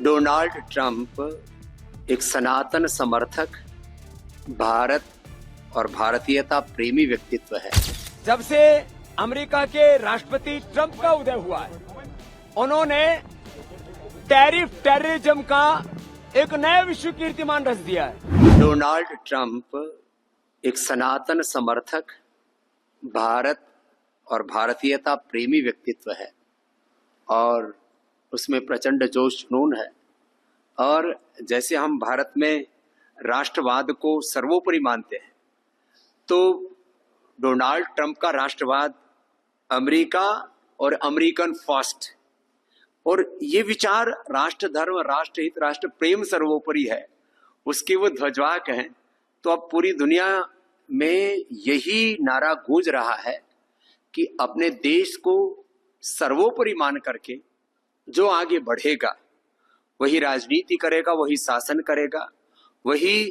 Donald Trump एक सनातन समर्थक, भारत और भारतीयता प्रेमी व्यक्तित्व है। जब से अमेरिका के राष्ट्रपति ट्रंप का उदय हुआ है, उन्होंने टेररिज्म का एक नया विश्व कीर्तिमान रच दिया है। डोनाल्ड ट्रंप एक सनातन समर्थक, भारत और भारतीयता प्रेमी व्यक्तित्व है और उसमें प्रचंड जोश जुनून है। और जैसे हम भारत में राष्ट्रवाद को सर्वोपरि मानते हैं, तो डोनाल्ड ट्रंप का राष्ट्रवाद अमेरिका और अमेरिकन फर्स्ट, और ये विचार राष्ट्र धर्म, राष्ट्रहित, राष्ट्र प्रेम सर्वोपरि है, उसके वो ध्वजवाहक हैं। तो अब पूरी दुनिया में यही नारा गूंज रहा है कि अपने देश को सर्वोपरि मान करके जो आगे बढ़ेगा, वही राजनीति करेगा, वही शासन करेगा, वही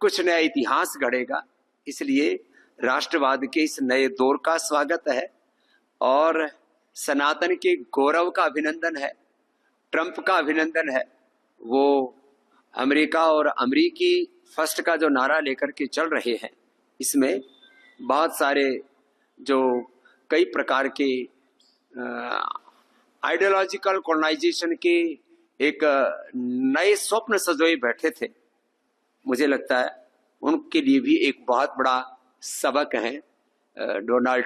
कुछ नया इतिहास गढ़ेगा। इसलिए राष्ट्रवाद के इस नए दौर का स्वागत है और सनातन के गौरव का अभिनंदन है, ट्रंप का अभिनंदन है। वो अमेरिका और अमेरिकी फर्स्ट का जो नारा लेकर के चल रहे हैं, इसमें बहुत सारे जो कई प्रकार के आइडियोलॉजिकल कॉलोनाइजेशन के एक नए स्वप्न सजोए बैठे थे। मुझे लगता है उनके लिए भी एक बहुत बड़ा सबक है। डोनाल्ड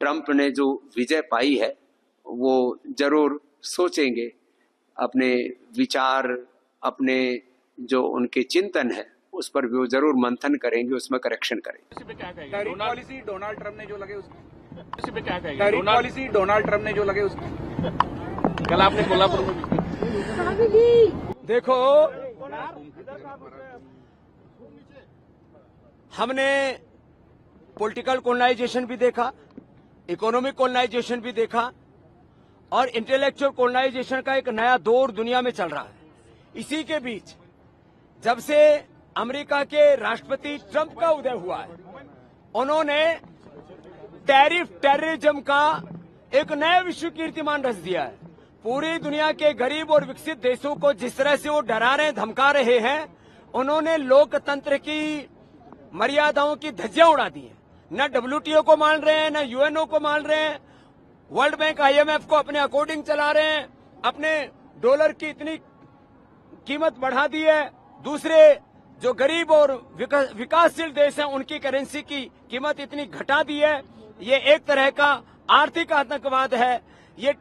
ट्रंप ने जो विजय पाई है, वो जरूर सोचेंगे, अपने विचार, अपने जो उनके चिंतन है, उस पर भी वो जरूर मंथन करेंगे, उसमें करेक्शन करेंगे। पॉलिसी डोनाल्ड ट्रंप ने जो लगे पॉलिसी डोनाल्ड ट्रंप ने जो लगे कल आपने कोल्हापुर में देखो, हमने पॉलिटिकल कॉलोनाइजेशन भी देखा, इकोनॉमिक कॉलोनाइजेशन भी देखा और इंटेलेक्चुअल कॉलोनाइजेशन का एक नया दौर दुनिया में चल रहा है। इसी के बीच जब से अमेरिका के राष्ट्रपति ट्रंप का उदय हुआ है, उन्होंने टेररिज्म का एक नया विश्व कीर्तिमान रच दिया है। पूरी दुनिया के गरीब और विकसित देशों को जिस तरह से वो डरा रहे, धमका रहे हैं, उन्होंने लोकतंत्र की मर्यादाओं की धज्जियां उड़ा दी हैं। न WTO को मान रहे हैं, न UNO को मान रहे हैं, वर्ल्ड बैंक IMF को अपने अकॉर्डिंग चला रहे हैं, अपने डॉलर की इतनी कीमत बढ़ा दी है। दूसरे जो गरीब और विकासशील देश हैं, उनकी करेंसी की कीमत इतनी घटा दी है। ये एक तरह का आर्थिक आतंकवाद है, ये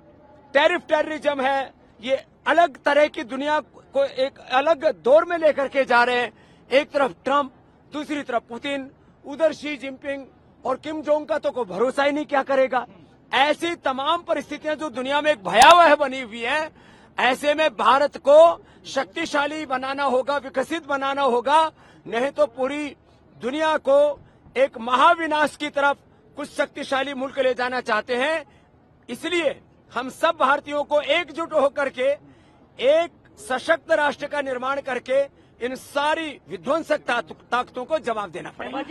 टेररिज्म है। ये अलग तरह की दुनिया को एक अलग दौर में लेकर के जा रहे हैं। एक तरफ ट्रंप, दूसरी तरफ पुतिन, उधर शी जिनपिंग और किम जोंग का तो कोई भरोसा ही नहीं क्या करेगा। ऐसी तमाम परिस्थितियां जो दुनिया में एक भयावह बनी हुई है, ऐसे में भारत को शक्तिशाली बनाना होगा, विकसित बनाना होगा, नहीं तो पूरी दुनिया को एक महाविनाश की तरफ कुछ शक्तिशाली मुल्क ले जाना चाहते हैं। इसलिए हम सब भारतीयों को एकजुट होकर के एक सशक्त राष्ट्र का निर्माण करके इन सारी विध्वंसक ताकतों को जवाब देना पड़ेगा।